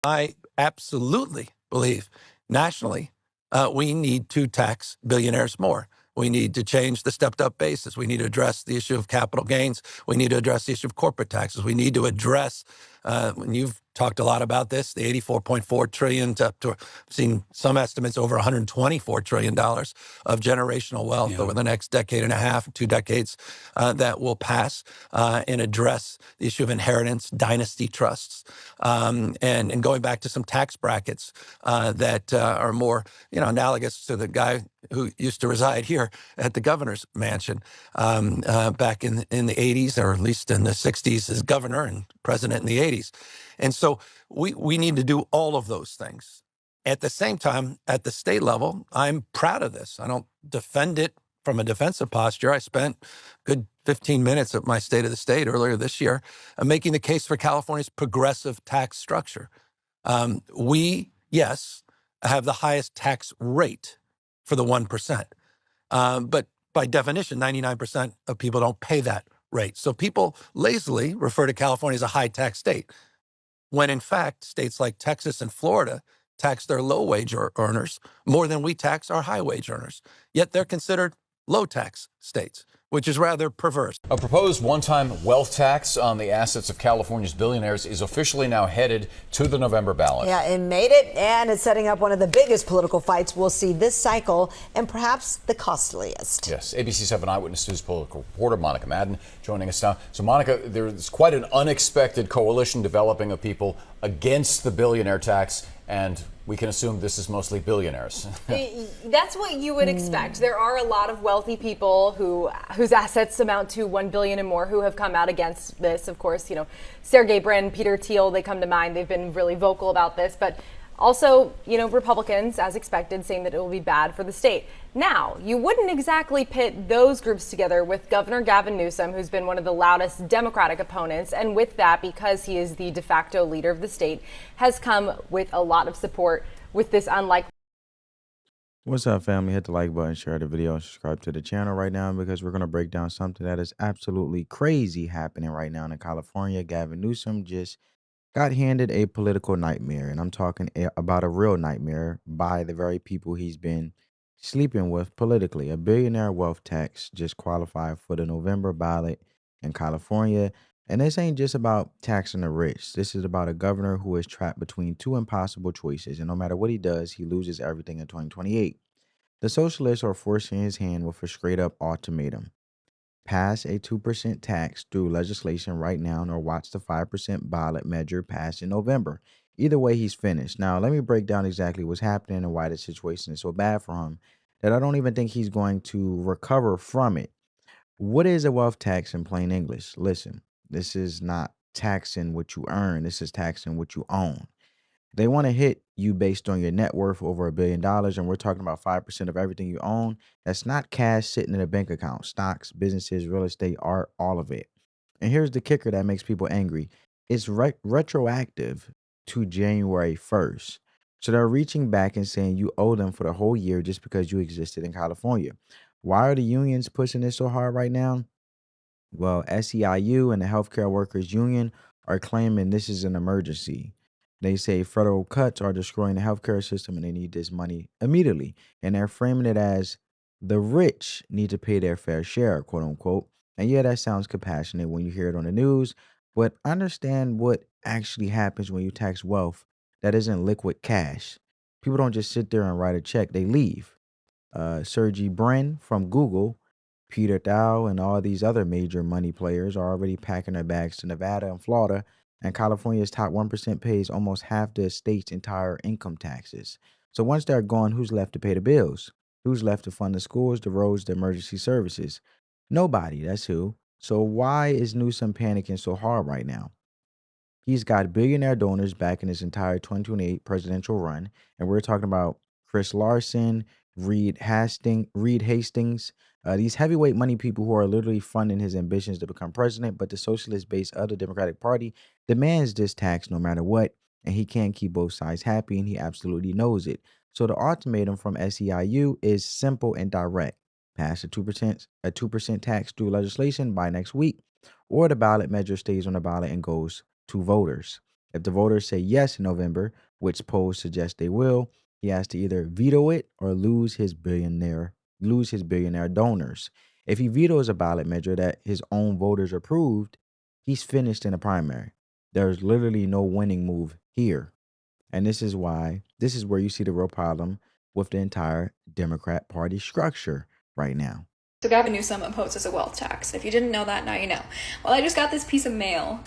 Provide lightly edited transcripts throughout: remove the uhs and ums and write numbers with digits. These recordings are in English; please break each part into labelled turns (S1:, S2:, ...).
S1: I absolutely believe nationally we need to tax billionaires more. We need to change the stepped up basis. We need to address the issue of capital gains. We need to address the issue of corporate taxes. We need to address, when you've talked a lot about this, the $84.4 trillion to up to, I've seen some estimates over $124 trillion of generational wealth over the next decade and a half, 2 decades that will pass and address the issue of inheritance, dynasty trusts, and going back to some tax brackets that are more, analogous to the guy who used to reside here at the governor's mansion back in the 80s, or at least in the 60s as governor and president in the 80s. And so we need to do all of those things. At the same time, at the state level, I'm proud of this. I don't defend it from a defensive posture. I spent a good 15 minutes at my State of the State earlier this year making the case for California's progressive tax structure. We, yes, have the highest tax rate for the 1%. But by definition, 99% of people don't pay that rate. So people lazily refer to California as a high tax state, when in fact, states like Texas and Florida tax their low wage earners more than we tax our high wage earners. Yet they're considered low tax states, which is rather perverse.
S2: A proposed one-time wealth tax on the assets of California's billionaires is officially now headed to the November ballot.
S3: Yeah, it made it, and it's setting up one of the biggest political fights we'll see this cycle, and perhaps the costliest.
S2: Yes, ABC 7 Eyewitness News political reporter Monica Madden joining us now. So, Monica, there's quite an unexpected coalition developing of people against the billionaire tax, and we can assume this is mostly billionaires.
S4: That's what you would expect. There are a lot of wealthy people whose assets amount to $1 billion and more who have come out against this. Of course, Sergey Brin, Peter Thiel, they come to mind. They've been really vocal about this, but also, Republicans, as expected, saying that it will be bad for the state. Now, you wouldn't exactly pit those groups together with Governor Gavin Newsom, who's been one of the loudest Democratic opponents, and with that, because he is the de facto leader of the state, has come with a lot of support with this unlikely.
S5: What's up, family? Hit the like button, share the video, and subscribe to the channel right now, because we're going to break down something that is absolutely crazy happening right now in California. Gavin Newsom just got handed a political nightmare, and I'm talking about a real nightmare by the very people he's been sleeping with politically. A billionaire wealth tax just qualified for the November ballot in California. And this ain't just about taxing the rich. This is about a governor who is trapped between two impossible choices, and no matter what he does, he loses everything in 2028. The socialists are forcing his hand with a straight-up ultimatum. Pass a 2% tax through legislation right now, or watch the 5% ballot measure pass in November. Either way, he's finished. Now, let me break down exactly what's happening and why the situation is so bad for him that I don't even think he's going to recover from it. What is a wealth tax in plain English? Listen, this is not taxing what you earn. This is taxing what you own. They want to hit you based on your net worth over $1 billion, and we're talking about 5% of everything you own. That's not cash sitting in a bank account. Stocks, businesses, real estate, art, all of it. And here's the kicker that makes people angry. It's retroactive to January 1st. So they're reaching back and saying you owe them for the whole year just because you existed in California. Why are the unions pushing this so hard right now? Well, SEIU and the Healthcare Workers Union are claiming this is an emergency. They say federal cuts are destroying the healthcare system and they need this money immediately. And they're framing it as the rich need to pay their fair share, quote unquote. And yeah, that sounds compassionate when you hear it on the news, but understand what actually happens when you tax wealth that isn't liquid cash. People don't just sit there and write a check, they leave. Sergey Brin from Google, Peter Thiel, and all these other major money players are already packing their bags to Nevada and Florida. And California's top 1% pays almost half the state's entire income taxes. So once they're gone, who's left to pay the bills? Who's left to fund the schools, the roads, the emergency services? Nobody, that's who. So why is Newsom panicking so hard right now? He's got billionaire donors backing his entire 2028 presidential run. And we're talking about Chris Larson, Reed Hastings, these heavyweight money people who are literally funding his ambitions to become president. But the socialist base of the Democratic Party demands this tax no matter what. And he can't keep both sides happy, and he absolutely knows it. So the ultimatum from SEIU is simple and direct. Pass a 2% tax through legislation by next week, or the ballot measure stays on the ballot and goes to voters. If the voters say yes in November, which polls suggest they will, he has to either veto it or lose his billionaire donors. If he vetoes a ballot measure that his own voters approved, he's finished in a primary. There's literally no winning move here. And this is where you see the real problem with the entire Democrat Party structure right now.
S6: So Gavin Newsom opposes a wealth tax. If you didn't know that, now you know. Well, I just got this piece of mail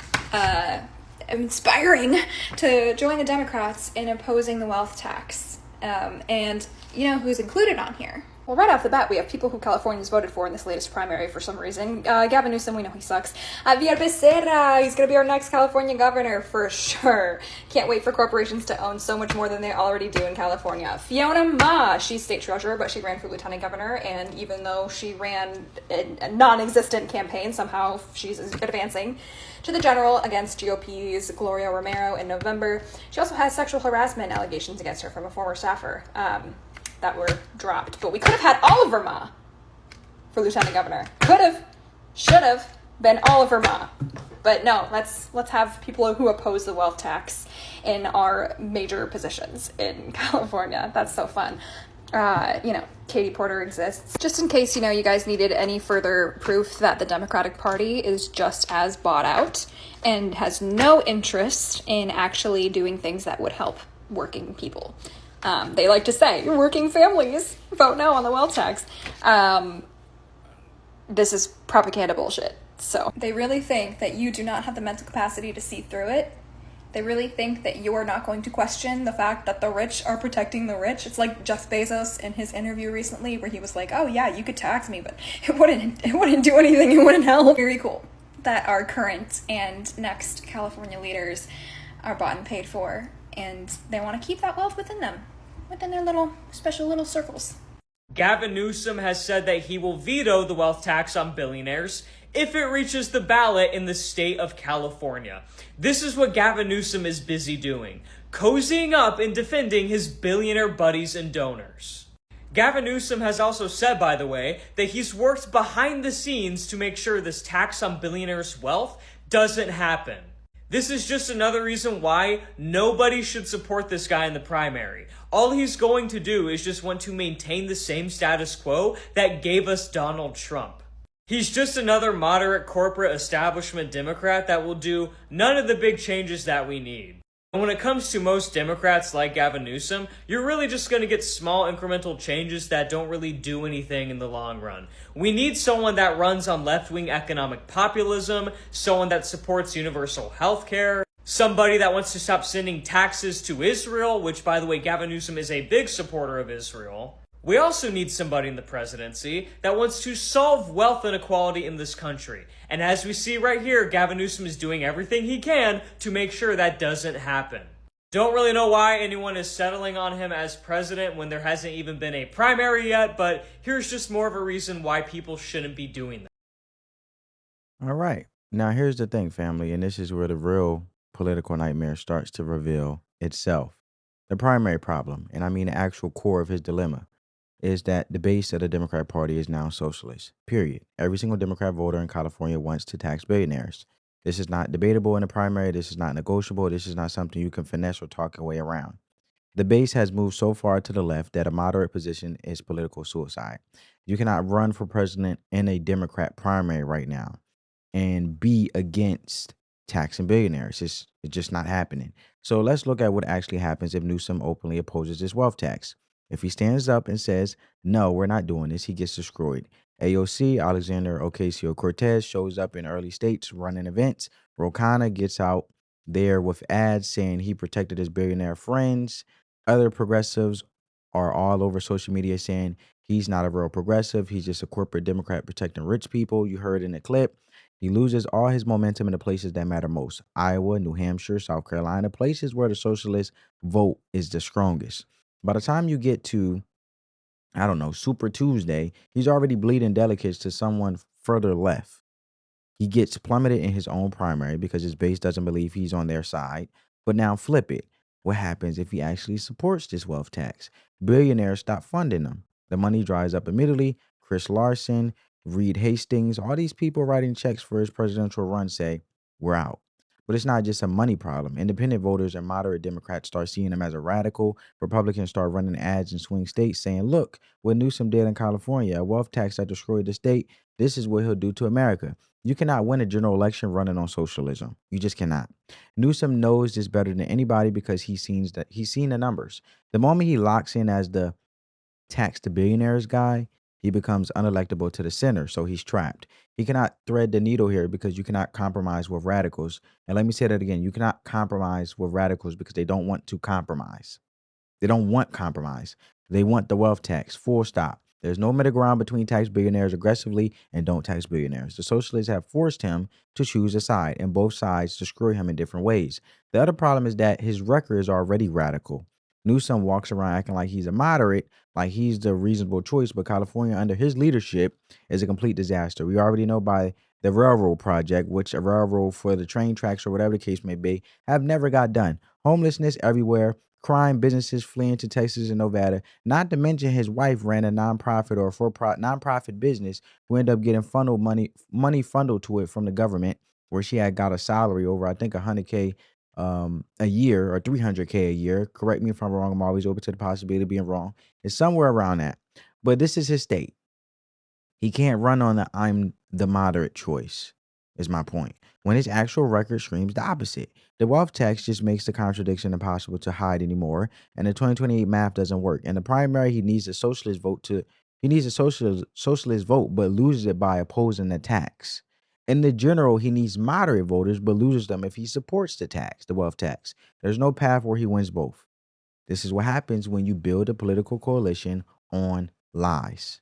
S6: inspiring to join the Democrats in opposing the wealth tax. And you know who's included on here? Well, right off the bat, we have people who Californians voted for in this latest primary for some reason. Gavin Newsom, we know he sucks. Javier Becerra, he's going to be our next California governor for sure. Can't wait for corporations to own so much more than they already do in California. Fiona Ma, she's state treasurer, but she ran for lieutenant governor, and even though she ran a non-existent campaign, somehow she's advancing to the general against GOP's Gloria Romero in November. She also has sexual harassment allegations against her from a former staffer. That were dropped. But we could have had Oliver Ma for lieutenant governor. Could have, should have been Oliver Ma. But no, let's have people who oppose the wealth tax in our major positions in California. That's so fun. Katie Porter exists. Just in case, you guys needed any further proof that the Democratic Party is just as bought out and has no interest in actually doing things that would help working people. They like to say, working families, vote no on the wealth tax. This is propaganda bullshit. So they really think that you do not have the mental capacity to see through it. They really think that you are not going to question the fact that the rich are protecting the rich. It's like Jeff Bezos in his interview recently where he was like, oh yeah, you could tax me, but it wouldn't do anything. It wouldn't help. Very cool that our current and next California leaders are bought and paid for, and they want to keep that wealth within them, within their little special little circles.
S7: Gavin Newsom has said that he will veto the wealth tax on billionaires if it reaches the ballot in the state of California. This is what Gavin Newsom is busy doing, cozying up and defending his billionaire buddies and donors. Gavin Newsom has also said, by the way, that he's worked behind the scenes to make sure this tax on billionaires' wealth doesn't happen. This is just another reason why nobody should support this guy in the primary. All he's going to do is just want to maintain the same status quo that gave us Donald Trump. He's just another moderate corporate establishment Democrat that will do none of the big changes that we need. And when it comes to most Democrats like Gavin Newsom, you're really just going to get small incremental changes that don't really do anything in the long run. We need someone that runs on left-wing economic populism, someone that supports universal health care, somebody that wants to stop sending taxes to Israel, which, by the way, Gavin Newsom is a big supporter of Israel. We also need somebody in the presidency that wants to solve wealth inequality in this country. And as we see right here, Gavin Newsom is doing everything he can to make sure that doesn't happen. Don't really know why anyone is settling on him as president when there hasn't even been a primary yet, but here's just more of a reason why people shouldn't be doing that.
S5: All right. Now, here's the thing, family, and this is where the real political nightmare starts to reveal itself. The primary problem, and I mean the actual core of his dilemma, is that the base of the Democratic Party is now socialist, period. Every single Democrat voter in California wants to tax billionaires. This is not debatable in the primary. This is not negotiable. This is not something you can finesse or talk your way around. The base has moved so far to the left that a moderate position is political suicide. You cannot run for president in a Democrat primary right now and be against taxing billionaires. It's just not happening. So let's look at what actually happens if Newsom openly opposes this wealth tax. If he stands up and says, no, we're not doing this, he gets destroyed. AOC, Alexander Ocasio-Cortez, shows up in early states running events. Ro Khanna gets out there with ads saying he protected his billionaire friends. Other progressives are all over social media saying he's not a real progressive. He's just a corporate Democrat protecting rich people. You heard in the clip. He loses all his momentum in the places that matter most. Iowa, New Hampshire, South Carolina, places where the socialist vote is the strongest. By the time you get to, I don't know, Super Tuesday, he's already bleeding delegates to someone further left. He gets plummeted in his own primary because his base doesn't believe he's on their side. But now flip it. What happens if he actually supports this wealth tax? Billionaires stop funding them. The money dries up immediately. Chris Larson, Reed Hastings, all these people writing checks for his presidential run say, we're out. But it's not just a money problem. Independent voters and moderate Democrats start seeing him as a radical. Republicans start running ads in swing states saying, look, what Newsom did in California, a wealth tax that destroyed the state, this is what he'll do to America. You cannot win a general election running on socialism. You just cannot. Newsom knows this better than anybody because he's seen the numbers. The moment he locks in as the tax to billionaires guy, he becomes unelectable to the center, so he's trapped. He cannot thread the needle here because you cannot compromise with radicals. And let me say that again. You cannot compromise with radicals because they don't want to compromise. They don't want compromise. They want the wealth tax, full stop. There's no middle ground between tax billionaires aggressively and don't tax billionaires. The socialists have forced him to choose a side, and both sides destroy him in different ways. The other problem is that his record is already radical. Newsom walks around acting like he's a moderate, like he's the reasonable choice, but California under his leadership is a complete disaster. We already know by the railroad project, which a railroad for the train tracks or whatever the case may be, have never got done. Homelessness everywhere, crime, businesses fleeing to Texas and Nevada, not to mention his wife ran a nonprofit or nonprofit business who ended up getting funneled money funneled to it from the government, where she had got a salary over, I think, $100K a year or $300K a year. Correct me if I'm wrong. I'm always open to the possibility of being wrong. It's somewhere around that. But this is his state. He can't run on the I'm the moderate choice, is my point, when his actual record screams the opposite. The wealth tax just makes the contradiction impossible to hide anymore, and the 2028 math doesn't work. In the primary, he needs a socialist vote but loses it by opposing the tax. In the general, he needs moderate voters, but loses them if he supports the wealth tax. There's no path where he wins both. This is what happens when you build a political coalition on lies.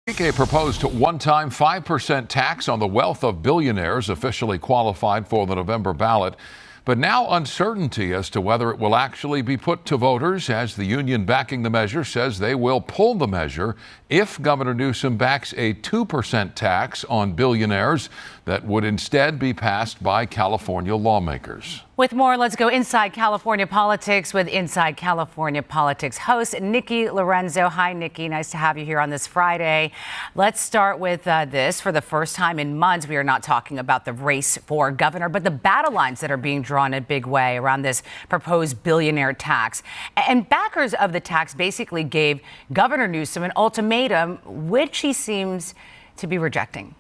S8: A proposed one-time 5% tax on the wealth of billionaires officially qualified for the November ballot. But now uncertainty as to whether it will actually be put to voters, as the union backing the measure says they will pull the measure if Governor Newsom backs a 2% tax on billionaires that would instead be passed by California lawmakers.
S9: With more, let's go inside California politics with Inside California Politics host Nikki Lorenzo. Hi, Nikki. Nice to have you here on this Friday. Let's start with this. For the first time in months, we are not talking about the race for governor, but the battle lines that are being drawn in a big way around this proposed billionaire tax. And backers of the tax basically gave Governor Newsom an ultimatum, which he seems to be rejecting.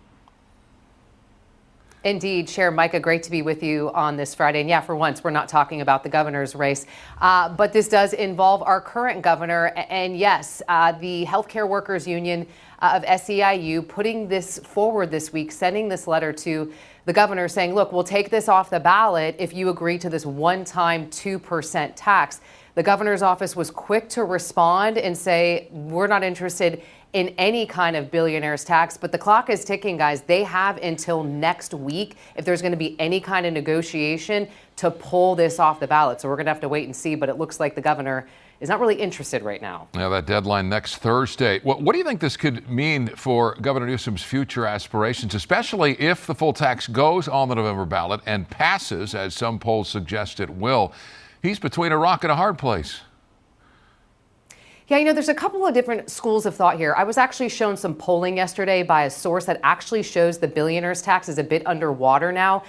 S10: Indeed, Chair Micah, great to be with you on this Friday. And yeah, for once, we're not talking about the governor's race, but this does involve our current governor. And yes, the Healthcare Workers Union of SEIU putting this forward this week, sending this letter to the governor saying, look, we'll take this off the ballot if you agree to this one-time 2% tax. The governor's office was quick to respond and say, we're not interested in any kind of billionaire's tax, but the clock is ticking, guys. They have until next week, if there's going to be any kind of negotiation, to pull this off the ballot. So we're going to have to wait and see, but it looks like the governor is not really interested right now.
S8: Yeah, that deadline next Thursday. What do you think this could mean for Governor Newsom's future aspirations, especially if the full tax goes on the November ballot and passes, as some polls suggest it will? He's between a rock and a hard place.
S10: Yeah, you know, there's a couple of different schools of thought here. I was actually shown some polling yesterday by a source that actually shows the billionaire's tax is a bit underwater now,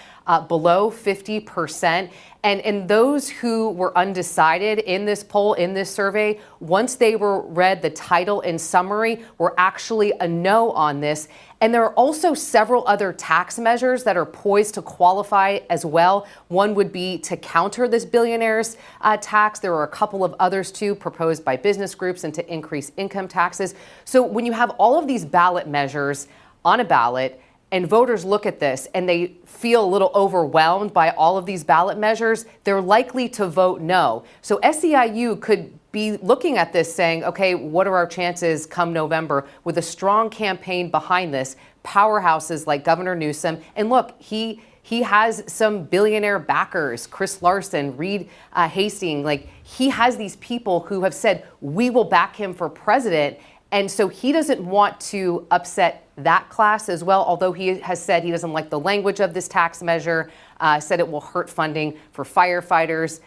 S10: below 50%. And those who were undecided in this poll, in this survey, once they were read the title and summary, were actually a no on this. And there are also several other tax measures that are poised to qualify as well. One would be to counter this billionaire's tax. There are a couple of others too proposed by business groups and to increase income taxes. So when you have all of these ballot measures on a ballot and voters look at this and they feel a little overwhelmed by all of these ballot measures, they're likely to vote no. So SEIU could be looking at this saying, okay, what are our chances come November with a strong campaign behind this, powerhouses like Governor Newsom. And look, he has some billionaire backers, Chris Larson, Reed Hastings, like he has these people who have said, we will back him for president. And so he doesn't want to upset that class as well, although he has said he doesn't like the language of this tax measure, said it will hurt funding for firefighters.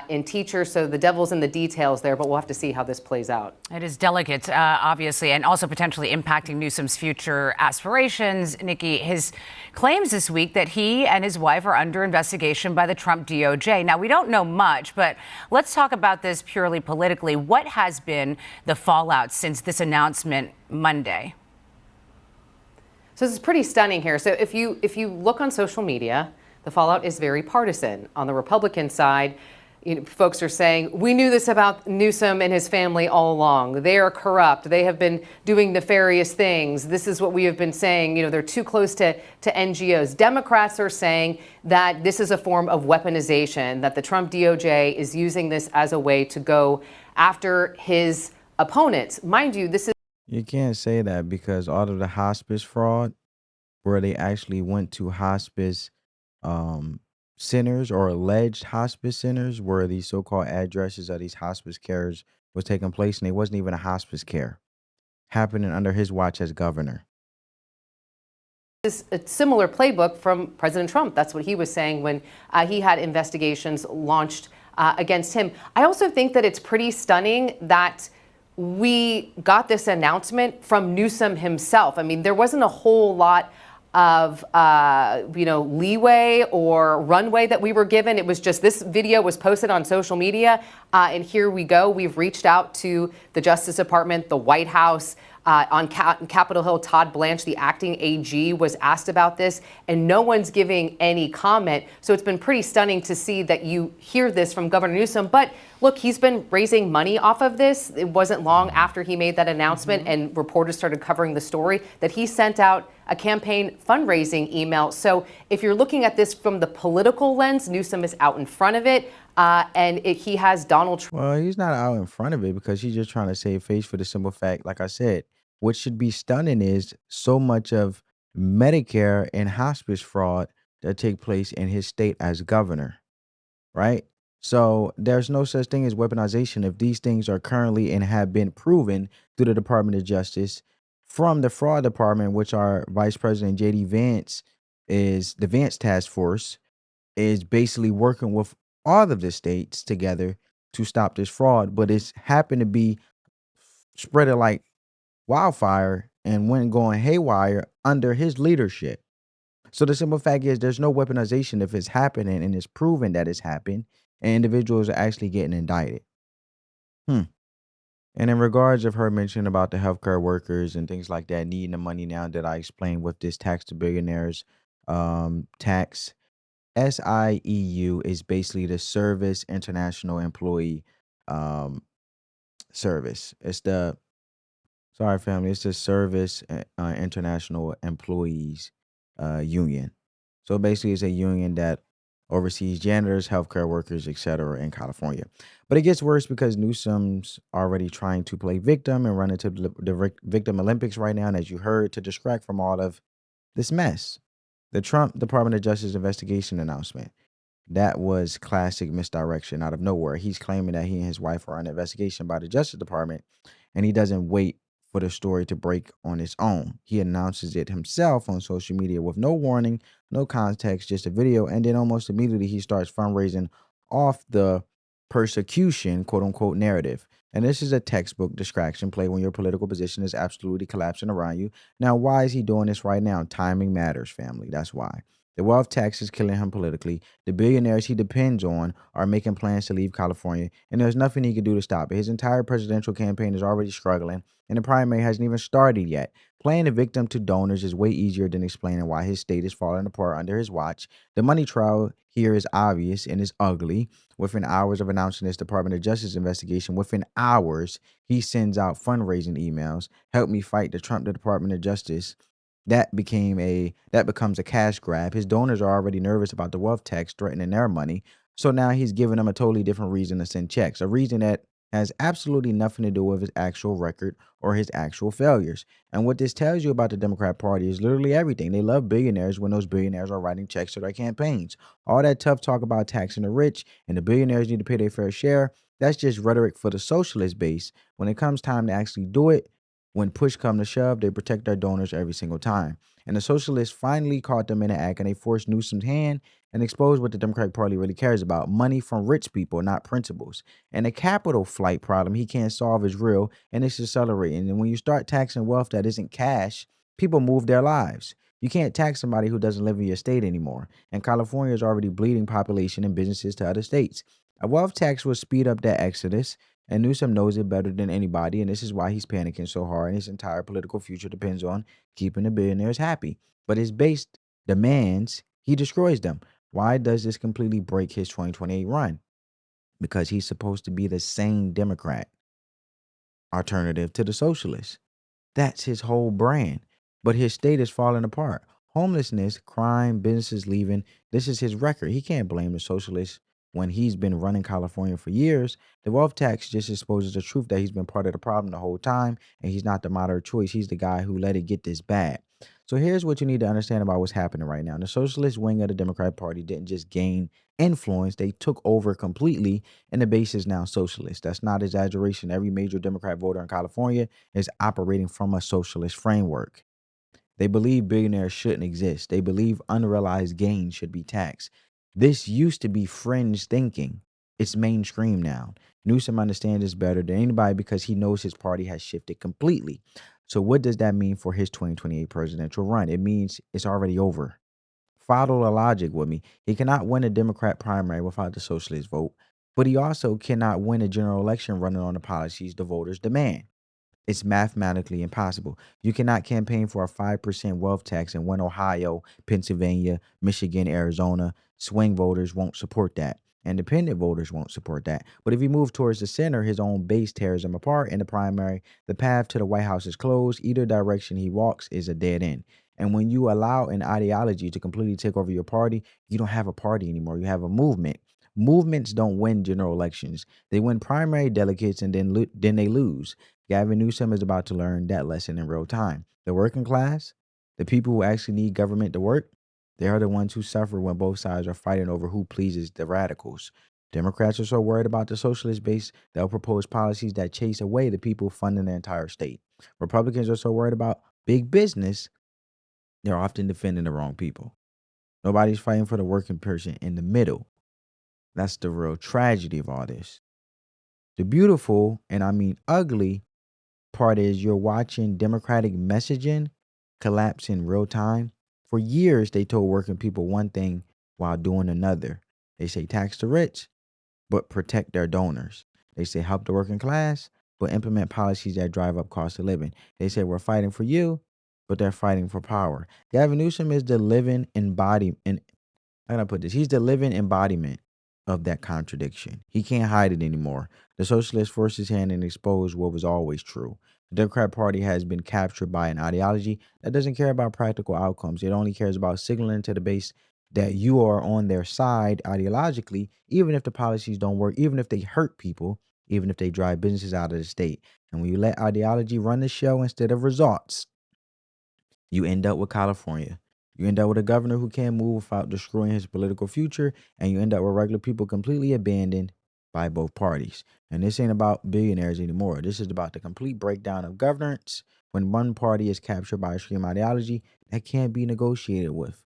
S10: in teachers. So the devil's in the details there, but we'll have to see how this plays out.
S9: It is delicate, obviously, and also potentially impacting Newsom's future aspirations. Nikki, his claims this week that he and his wife are under investigation by the Trump DOJ. Now, we don't know much, but let's talk about this purely politically. What has been the fallout since this announcement Monday?
S10: So this is pretty stunning here. So if you look on social media, the fallout is very partisan. On the Republican side, folks are saying, we knew this about Newsom and his family all along. They are corrupt. They have been doing nefarious things. This is what we have been saying. They're too close to NGOs. Democrats are saying that this is a form of weaponization, that the Trump DOJ is using this as a way to go after his opponents. Mind you, this is.
S5: You can't say that because all of the hospice fraud, where they actually went to hospice centers or alleged hospice centers where these so-called addresses of these hospice carers was taking place, and it wasn't even a hospice care happening under his watch as governor.
S10: This a similar playbook from President Trump. That's what he was saying when he had investigations launched against him. I also think that it's pretty stunning that we got this announcement from Newsom himself. I mean, there wasn't a whole lot of leeway or runway that we were given. It was just this video was posted on social media, and here we go. We've reached out to the Justice Department, the White House. On Capitol Hill, Todd Blanche, the acting AG, was asked about this, and no one's giving any comment. So it's been pretty stunning to see that you hear this from Governor Newsom. But look, he's been raising money off of this. It wasn't long after he made that announcement and reporters started covering the story that he sent out a campaign fundraising email. So if you're looking at this from the political lens, Newsom is out in front of it. He has Donald Trump.
S5: Well, he's not out in front of it because he's just trying to save face for the simple fact, like I said, what should be stunning is so much of Medicare and hospice fraud that take place in his state as governor, right? So there's no such thing as weaponization if these things are currently and have been proven through the Department of Justice from the fraud department, which our Vice President J.D. Vance is the Vance Task Force is basically working with all of the states together to stop this fraud, but it's happened to be spread like wildfire and went going haywire under his leadership. So the simple fact is there's no weaponization if it's happening and it's proven that it's happened and individuals are actually getting indicted. And in regards of her mentioning about the healthcare workers and things like that needing the money now that I explained with this tax to billionaires tax, SIEU is basically the Service International Employee Service. It's the Service International Employees Union. So basically, it's a union that oversees janitors, healthcare workers, etc. in California. But it gets worse because Newsom's already trying to play victim and run into the Victim Olympics right now. And as you heard, to distract from all of this mess. The Trump Department of Justice investigation announcement. That was classic misdirection out of nowhere. He's claiming that he and his wife are under investigation by the Justice Department, and he doesn't wait for the story to break on its own. He announces it himself on social media with no warning, no context, just a video, and then almost immediately he starts fundraising off the persecution, quote unquote, narrative. And this is a textbook distraction play when your political position is absolutely collapsing around you. Now, why is he doing this right now? Timing matters, family. That's why. The wealth tax is killing him politically. The billionaires he depends on are making plans to leave California, and there's nothing he can do to stop it. His entire presidential campaign is already struggling, and the primary hasn't even started yet. Playing the victim to donors is way easier than explaining why his state is falling apart under his watch. The money trial here is obvious and is ugly. Within hours of announcing this Department of Justice investigation, within hours, he sends out fundraising emails. Help me fight the Trump Department of Justice. That becomes a cash grab. His donors are already nervous about the wealth tax threatening their money. So now he's giving them a totally different reason to send checks, a reason that has absolutely nothing to do with his actual record or his actual failures. And what this tells you about the Democrat Party is literally everything. They love billionaires when those billionaires are writing checks to their campaigns. All that tough talk about taxing the rich and the billionaires need to pay their fair share, that's just rhetoric for the socialist base. When it comes time to actually do it, when push comes to shove, they protect their donors every single time. And the socialists finally caught them in the act, and they forced Newsom's hand and expose what the Democratic Party really cares about: money from rich people, not principles. And the capital flight problem he can't solve is real, and it's accelerating. And when you start taxing wealth that isn't cash, people move their lives. You can't tax somebody who doesn't live in your state anymore. And California is already bleeding population and businesses to other states. A wealth tax will speed up that exodus, and Newsom knows it better than anybody, and this is why he's panicking so hard, and his entire political future depends on keeping the billionaires happy. But his base demands he destroys them. Why does this completely break his 2028 run? Because he's supposed to be the sane Democrat alternative to the socialists. That's his whole brand. But his state is falling apart. Homelessness, crime, businesses leaving. This is his record. He can't blame the socialists when he's been running California for years. The wealth tax just exposes the truth that he's been part of the problem the whole time, and he's not the moderate choice. He's the guy who let it get this bad. So here's what you need to understand about what's happening right now. The socialist wing of the Democratic Party didn't just gain influence, they took over completely, and the base is now socialist. That's not exaggeration. Every major Democrat voter in California is operating from a socialist framework. They believe billionaires shouldn't exist. They believe unrealized gains should be taxed. This used to be fringe thinking. It's mainstream now. Newsom understands this better than anybody because he knows his party has shifted completely. So what does that mean for his 2028 presidential run? It means it's already over. Follow the logic with me. He cannot win a Democrat primary without the socialist vote, but he also cannot win a general election running on the policies the voters demand. It's mathematically impossible. You cannot campaign for a 5% wealth tax and win Ohio, Pennsylvania, Michigan, Arizona. Swing voters won't support that. Independent voters won't support that. But if he moves towards the center, his own base tears him apart in the primary. The path to the White House is closed. Either direction he walks is a dead end. And when you allow an ideology to completely take over your party, you don't have a party anymore. You have a movement. Movements don't win general elections. They win primary delegates and then they lose. Gavin Newsom is about to learn that lesson in real time. The working class, the people who actually need government to work, they are the ones who suffer when both sides are fighting over who pleases the radicals. Democrats are so worried about the socialist base, they'll propose policies that chase away the people funding the entire state. Republicans are so worried about big business, they're often defending the wrong people. Nobody's fighting for the working person in the middle. That's the real tragedy of all this. The beautiful, and I mean ugly, part is you're watching Democratic messaging collapse in real time. For years, they told working people one thing while doing another. They say tax the rich, but protect their donors. They say help the working class, but implement policies that drive up cost of living. They say we're fighting for you, but they're fighting for power. Gavin Newsom is the living embodiment. How can I put this? He's the living embodiment of that contradiction. He can't hide it anymore. The socialist forced his hand and exposed what was always true. The Democrat Party has been captured by an ideology that doesn't care about practical outcomes. It only cares about signaling to the base that you are on their side ideologically, even if the policies don't work, even if they hurt people, even if they drive businesses out of the state. And when you let ideology run the show instead of results, you end up with California. You end up with a governor who can't move without destroying his political future, and you end up with regular people completely abandoned by both parties. And this ain't about billionaires anymore. This is about the complete breakdown of governance when one party is captured by extreme ideology that can't be negotiated with.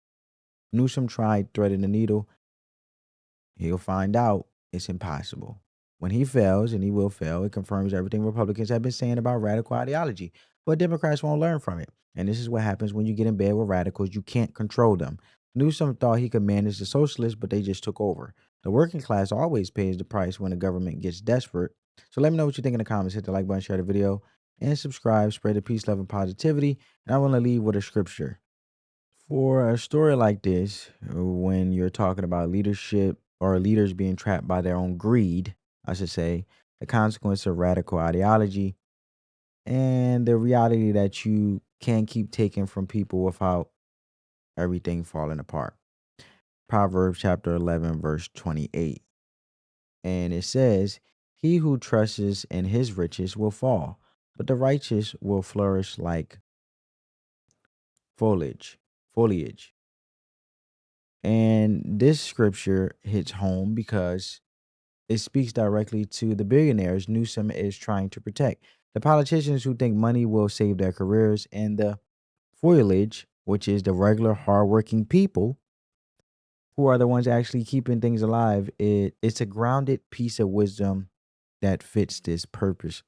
S5: Newsom tried threading the needle. He'll find out it's impossible. When he fails, and he will fail, it confirms everything Republicans have been saying about radical ideology. But Democrats won't learn from it. And this is what happens when you get in bed with radicals. You can't control them. Newsom thought he could manage the socialists, but they just took over. The working class always pays the price when the government gets desperate. So let me know what you think in the comments. Hit the like button, share the video, and subscribe. Spread the peace, love, and positivity. And I want to leave with a scripture. For a story like this, when you're talking about leadership or leaders being trapped by their own greed, I should say, the consequence of radical ideology, and the reality that you can't keep taking from people without everything falling apart. Proverbs chapter 11, verse 28. And it says, he who trusts in his riches will fall, but the righteous will flourish like foliage. And this scripture hits home because it speaks directly to the billionaires Newsom is trying to protect. The politicians who think money will save their careers, and the foliage, which is the regular hardworking people who are the ones actually keeping things alive. It's a grounded piece of wisdom that fits this perfectly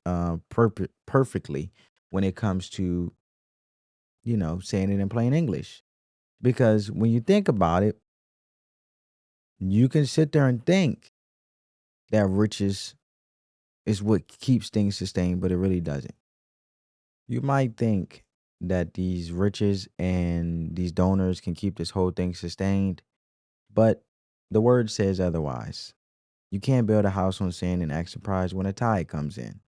S5: when it comes to, saying it in plain English. Because when you think about it, you can sit there and think that riches is what keeps things sustained, but it really doesn't. You might think that these riches and these donors can keep this whole thing sustained, but the word says otherwise. You can't build a house on sand and act surprised when a tide comes in.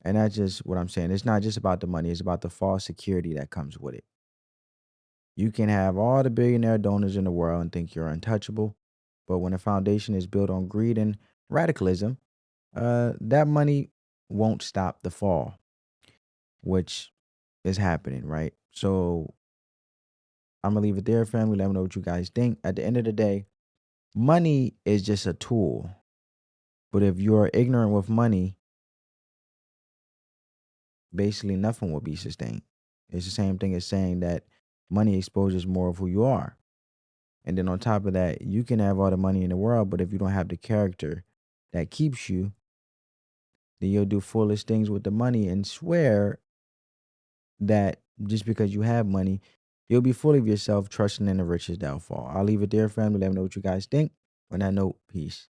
S5: And that's just what I'm saying. It's not just about the money, it's about the false security that comes with it. You can have all the billionaire donors in the world and think you're untouchable, but when a foundation is built on greed and radicalism, that money won't stop the fall, which is happening, right? So I'm gonna leave it there, family. Let me know what you guys think. At the end of the day, money is just a tool. But if you're ignorant with money, basically nothing will be sustained. It's the same thing as saying that money exposes more of who you are. And then on top of that, you can have all the money in the world, but if you don't have the character that keeps you, then you'll do foolish things with the money and swear that just because you have money, you'll be full of yourself, trusting in the rich's downfall. I'll leave it there, family. Let me know what you guys think. On that note, peace.